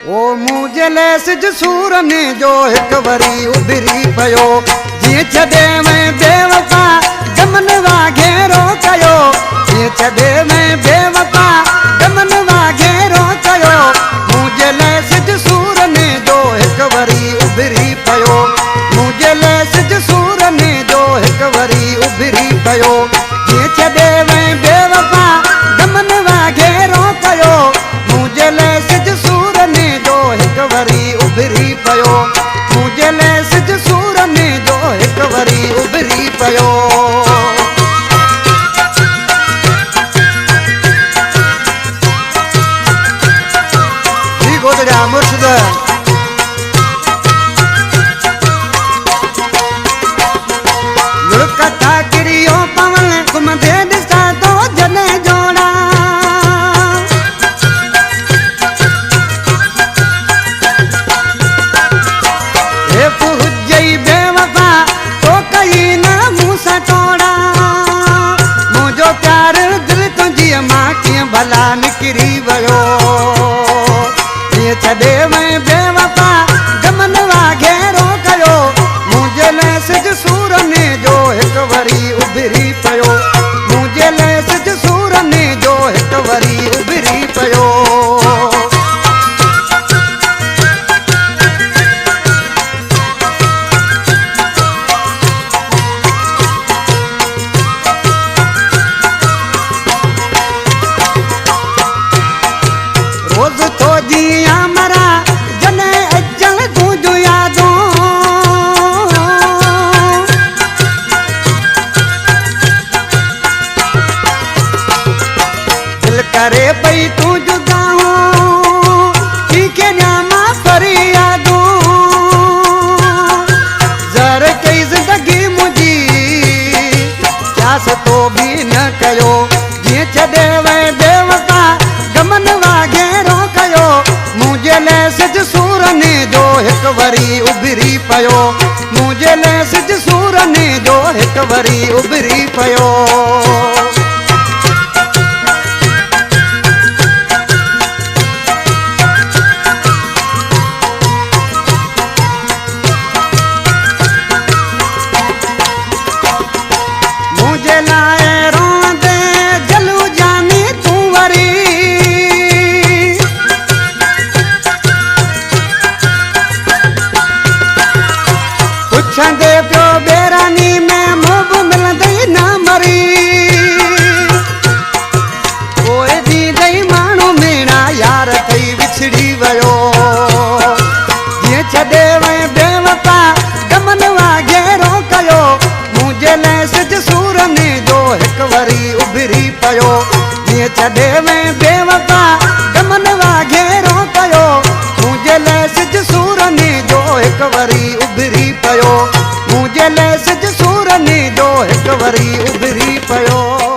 ओ मुझे सिज सूर में जो एक वरी उभरी पयो जी छदे मैं बेवफा गमन वाघेरो कयो जी छदे मैं बेवफा गमन वाघेरो कयो मुझे सिज सूर में जो एक वरी उभरी पयो मुझे सिज सूर में जो एक वरी उभरी पयो जी छदे मैं बेवफा गमन वाघेरो कयो मुझे सिज सूर में जो एक वरी उभरी पयो मुझे सिज सूर में जो एक वरी उभरी पयो गोदड़ा मुर्शिद कथा किरियो पवन घुमदे दिसा तो जने जोड़ा हे पुजई बेवफा तो कई ना मूसा तोड़ा मुझो प्यार दिल तुझी मां की भला निकरी वयो ये छदे मैं बेवफा गमन वाघेरो कयो मुझे सिज सूर ने जो एक वरी उभरी पयो मुझे सिज सूर ने जो एक वरी उभरी पयो रोज तो जिया मरा जने अजल तुझो यादो दिल करे पई तू जुदा हो के न्यामा फरियादो जर कई जिंदगी मुझी प्यास तो भी न कयो जी छदे वे बेवफा गमन वाघेरो कयो मुझे सिज सूर ने जो एक वरी उभरी पयो मुझे सिज सूर ने जो एक वरी उभरी पयो मुझे लाए रोंदे जलू जानी तू वरी पुछंदे पियो बेरानी में मुब मिलंदई ना मरी कोई दी दई माण्हू मेरा यार थई विछड़ी वयो ये छदे वे बेवफा गमन वाघेरो कयो मुझे सिज सूर ने जो एक वरी उभरी पयो ये छदे वे बेवफा गमन वाघेरो कयो मुझे सिज सूर ने जो एक वरी उभरी पयो मुझे सिज सूर ने जो एक वरी उभरी पयो।